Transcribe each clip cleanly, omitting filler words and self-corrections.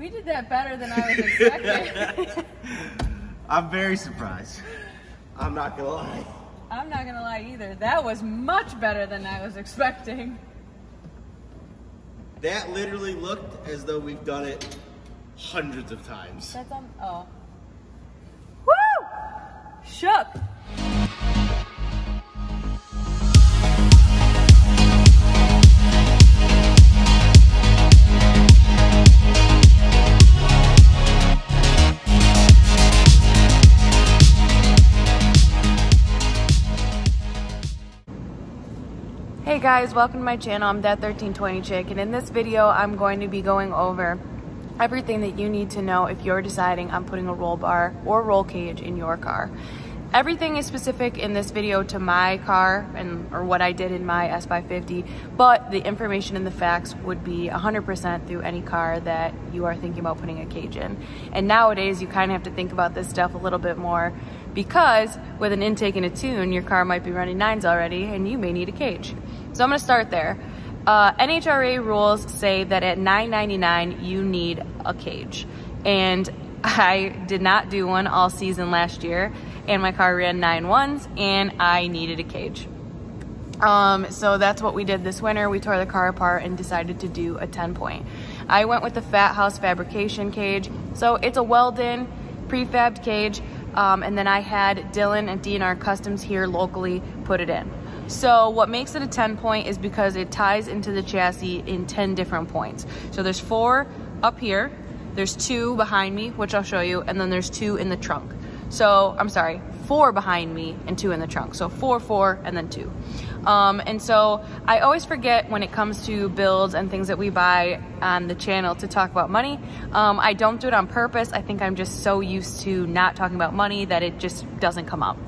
We did that better than I was expecting. I'm very surprised. I'm not gonna lie. I'm not gonna lie either. That was much better than I was expecting. That literally looked as though we've done it hundreds of times. That's on. Oh. Woo! Shook. Hey guys, welcome to my channel. I'm That 1320 Chick, and in this video I'm going to be going over everything that you need to know if you're deciding on putting a roll bar or roll cage in your car. Everything is specific in this video to my car or what I did in my S550, but the information and the facts would be 100% through any car that you are thinking about putting a cage in. And nowadays you kind of have to think about this stuff a little bit more, because with an intake and a tune, your car might be running 9s already and you may need a cage. So I'm gonna start there. NHRA rules say that at $9.99 you need a cage. And I did not do one all season last year, and my car ran 9.1s and I needed a cage. So that's what we did this winter. We tore the car apart and decided to do a 10-point. I went with the Fat House Fabrication cage. So it's a welded prefabbed cage, and then I had Dylan at DNR Customs here locally put it in. So what makes it a 10-point is because it ties into the chassis in 10 different points. So there's 4 up here, there's 2 behind me, which I'll show you, and then there's 2 in the trunk. So, I'm sorry, 4 behind me and 2 in the trunk. So 4, 4, and then 2. And so I always forget when it comes to builds and things that we buy on the channel to talk about money. I don't do it on purpose. I think I'm just so used to not talking about money that it just doesn't come up.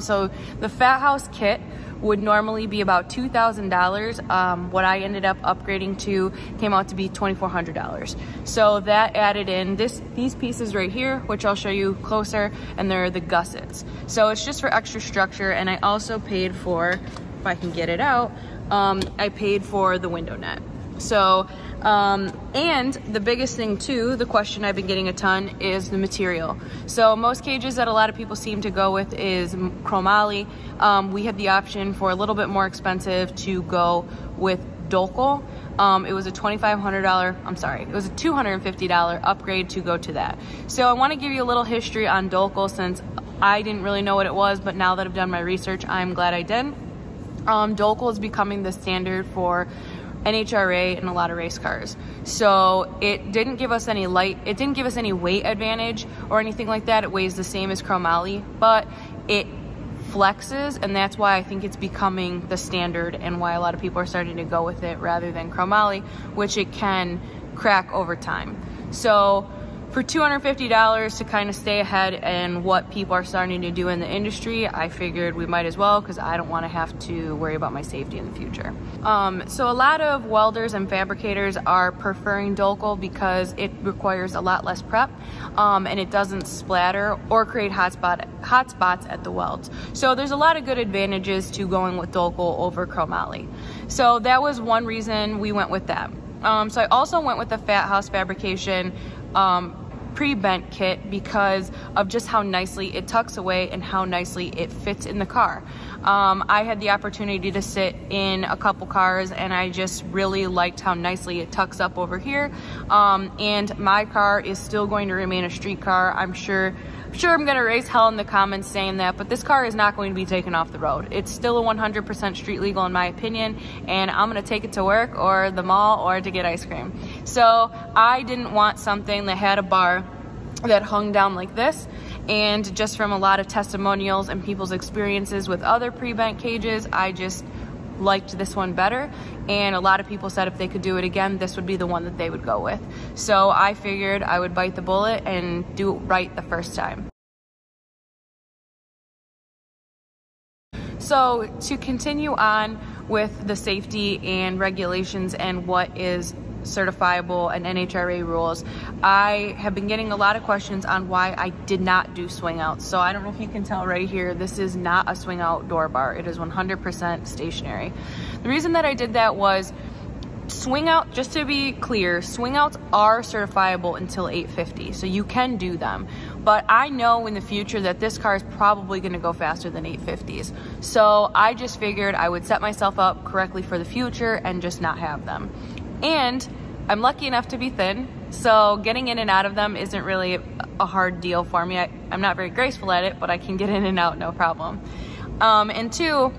So the Fat House kit would normally be about $2,000. What I ended up upgrading to came out to be $2,400. So that added in these pieces right here, which I'll show you closer, and they're the gussets. So it's just for extra structure, and I also paid for, if I can get it out, I paid for the window net. So, and the biggest thing too, the question I've been getting a ton is the material. So most cages that a lot of people seem to go with is chromoly. We had the option for a little bit more expensive to go with Dolkel. It was a $250 upgrade to go to that. So I want to give you a little history on Dolkel, since I didn't really know what it was, but now that I've done my research, I'm glad I did. Dolkel is becoming the standard for NHRA and a lot of race cars. So it didn't give us any weight advantage or anything like that. It weighs the same as chromoly, but it flexes, and that's why I think it's becoming the standard and why a lot of people are starting to go with it rather than chromoly, which it can crack over time. So for $250 to kind of stay ahead in what people are starting to do in the industry, I figured we might as well, because I don't want to have to worry about my safety in the future. So a lot of welders and fabricators are preferring Dolkel because it requires a lot less prep, and it doesn't splatter or create hot spots at the welds. So there's a lot of good advantages to going with Dolkel over chromoly. So that was one reason we went with that. So I also went with the Fat House Fabrication pre-bent kit because of just how nicely it tucks away and how nicely it fits in the car. I had the opportunity to sit in a couple cars, and I just really liked how nicely it tucks up over here. And my car is still going to remain a street car. I'm sure I'm gonna raise hell in the comments saying that, but this car is not going to be taken off the road. It's still a 100% street legal in my opinion, and I'm gonna take it to work or the mall or to get ice cream. So I didn't want something that had a bar that hung down like this, and just from a lot of testimonials and people's experiences with other pre-bent cages, I just liked this one better, and a lot of people said if they could do it again, this would be the one that they would go with. So I figured I would bite the bullet and do it right the first time. So to continue on with the safety and regulations and what is certifiable and NHRA rules, I have been getting a lot of questions on why I did not do swing outs. So I don't know if you can tell right here, this is not a swing out door bar. It is 100% stationary. The reason that I did that was swing out, just to be clear, swing outs are certifiable until 850, so you can do them. But I know in the future that this car is probably going to go faster than 850s. So I just figured I would set myself up correctly for the future and just not have them. And I'm lucky enough to be thin, so getting in and out of them isn't really a hard deal for me. I'm not very graceful at it, but I can get in and out no problem. And 2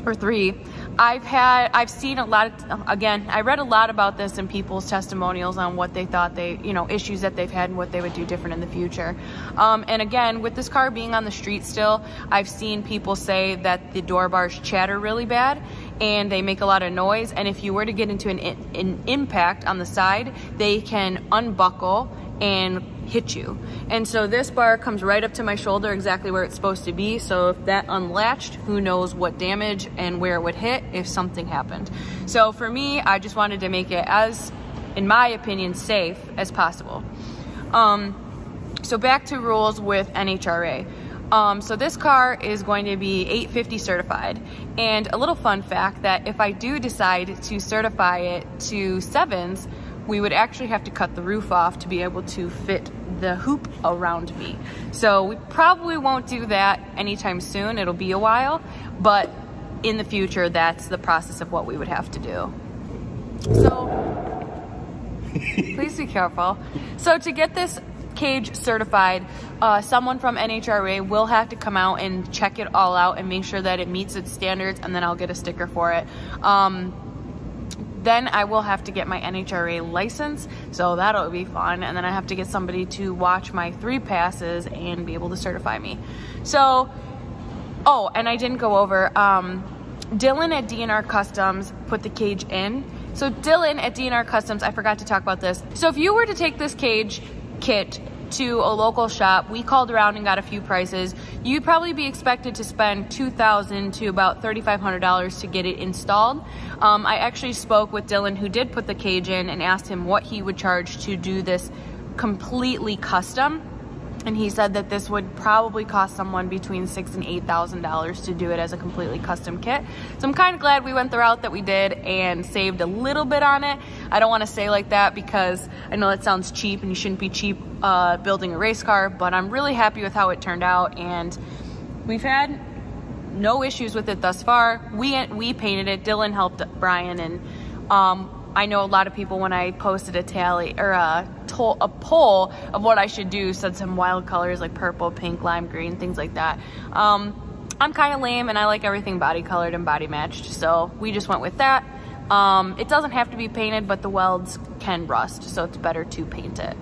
or 3, I've seen a lot of, again, I read a lot about this in people's testimonials on what they thought issues that they've had and what they would do different in the future. And again, with this car being on the street still, I've seen people say that the door bars chatter really bad and they make a lot of noise. And if you were to get into an impact on the side, they can unbuckle and hit you. And so this bar comes right up to my shoulder, exactly where it's supposed to be. So if that unlatched, who knows what damage and where it would hit if something happened. So for me, I just wanted to make it as, in my opinion, safe as possible. So back to rules with NHRA. So this car is going to be 850 certified. And a little fun fact that if I do decide to certify it to 7s, we would actually have to cut the roof off to be able to fit the hoop around me. So we probably won't do that anytime soon. It'll be a while, but in the future, that's the process of what we would have to do. So please be careful. So to get this cage certified, someone from NHRA will have to come out and check it all out and make sure that it meets its standards, and then I'll get a sticker for it. Then I will have to get my NHRA license, so that'll be fun. And then I have to get somebody to watch my 3 passes and be able to certify me. So, oh, and I didn't go over, Dylan at DNR Customs put the cage in. So Dylan at DNR Customs, I forgot to talk about this. So if you were to take this cage kit to a local shop, we called around and got a few prices, you'd probably be expected to spend $2,000 to about $3,500 to get it installed. I actually spoke with Dylan, who did put the cage in, and asked him what he would charge to do this completely custom. And he said that this would probably cost someone between $6,000 and $8,000 to do it as a completely custom kit. So I'm kind of glad we went the route that we did and saved a little bit on it. I don't want to say like that because I know that sounds cheap and you shouldn't be cheap building a race car, but I'm really happy with how it turned out, and we've had no issues with it thus far. We painted it. Dylan helped Brian, and I know a lot of people, when I posted a tally or a poll of what I should do, said some wild colors like purple, pink, lime green, things like that. I'm kind of lame and I like everything body colored and body matched, so we just went with that. It doesn't have to be painted, but the welds can rust, so it's better to paint it.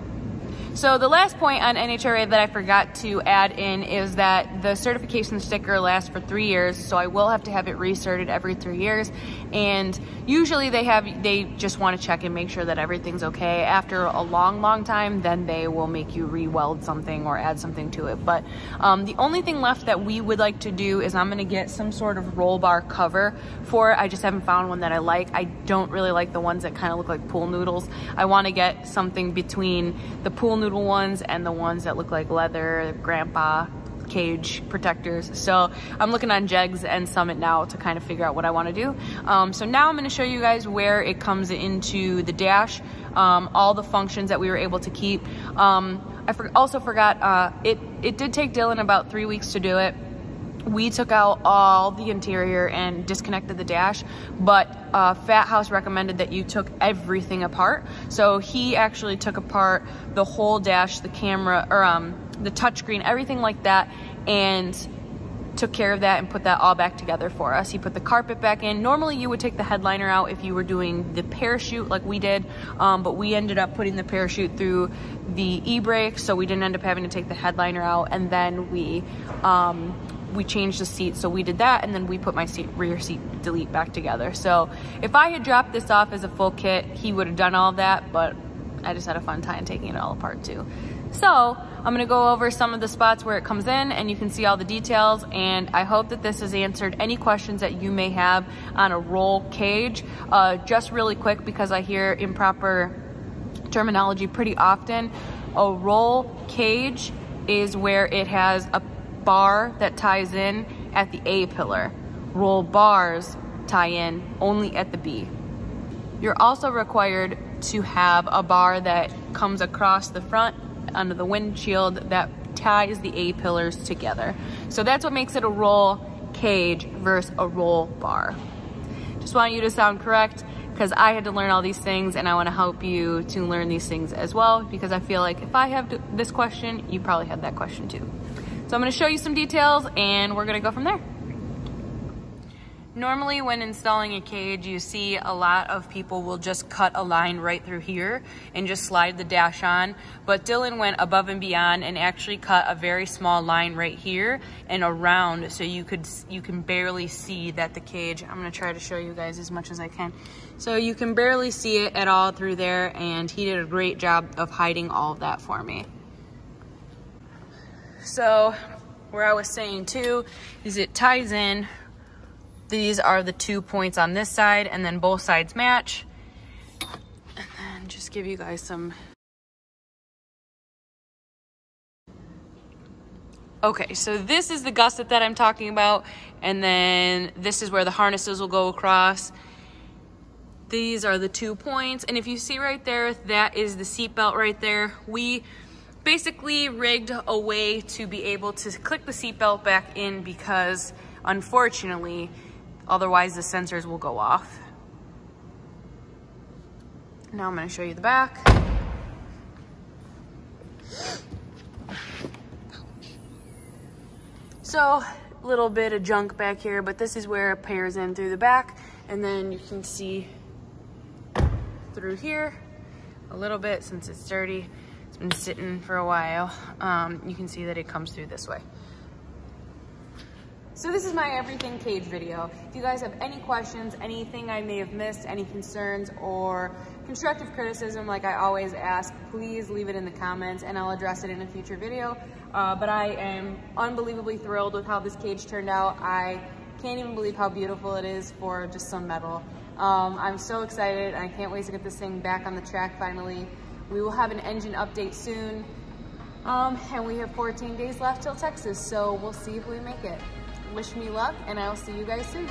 So the last point on NHRA that I forgot to add in is that the certification sticker lasts for 3 years, so I will have to have it recerted every 3 years. And usually they just want to check and make sure that everything's okay. After a long time, then they will make you re-weld something or add something to it. But the only thing left that we would like to do is I'm going to get some sort of roll bar cover for it. I just haven't found one that I like. I don't really like the ones that kind of look like pool noodles. I want to get something between the pool noodle ones and the ones that look like leather, grandpa cage protectors. So I'm looking on Jegs and Summit now to kind of figure out what I want to do. So now I'm going to show you guys where it comes into the dash, all the functions that we were able to keep. I also forgot, it did take Dylan about 3 weeks to do it. We took out all the interior and disconnected the dash, but Fat House recommended that you took everything apart. So he actually took apart the whole dash, the camera, or the touchscreen, everything like that, and took care of that and put that all back together for us. He put the carpet back in. Normally you would take the headliner out if you were doing the parachute like we did, but we ended up putting the parachute through the e-brake, so we didn't end up having to take the headliner out. And then we changed the seat, so we did that, and then we put my rear seat delete back together. So if I had dropped this off as a full kit, he would have done all that, but I just had a fun time taking it all apart too. So I'm going to go over some of the spots where it comes in, and you can see all the details, and I hope that this has answered any questions that you may have on a roll cage. Just really quick, because I hear improper terminology pretty often, a roll cage is where it has a bar that ties in at the A pillar. Roll bars tie in only at the B. You're also required to have a bar that comes across the front under the windshield that ties the A-pillars together. So that's what makes it a roll cage versus a roll bar. Just want you to sound correct, because I had to learn all these things, and I want to help you to learn these things as well, because I feel like if I have this question, you probably had that question too. So I'm going to show you some details, and we're going to go from there. Normally when installing a cage, you see a lot of people will just cut a line right through here and just slide the dash on. But Dylan went above and beyond and actually cut a very small line right here and around, so you can barely see that the cage, I'm gonna try to show you guys as much as I can. So you can barely see it at all through there, and he did a great job of hiding all of that for me. So where I was saying too, is it ties in. These are the 2 points on this side, and then both sides match. And then just give you guys some. Okay, so this is the gusset that I'm talking about, and then this is where the harnesses will go across. These are the 2 points, and if you see right there, that is the seat belt right there. We basically rigged a way to be able to click the seat belt back in, because unfortunately, otherwise the sensors will go off. Now I'm going to show you the back. So a little bit of junk back here, but this is where it pairs in through the back, and then you can see through here a little bit, since it's dirty, it's been sitting for a while. You can see that it comes through this way. So this is my everything cage video. If you guys have any questions, anything I may have missed, any concerns or constructive criticism like I always ask, please leave it in the comments and I'll address it in a future video. But I am unbelievably thrilled with how this cage turned out. I can't even believe how beautiful it is for just some metal. I'm so excited, and I can't wait to get this thing back on the track finally. We will have an engine update soon, and we have 14 days left till Texas, so we'll see if we make it. Wish me luck, and I will see you guys soon.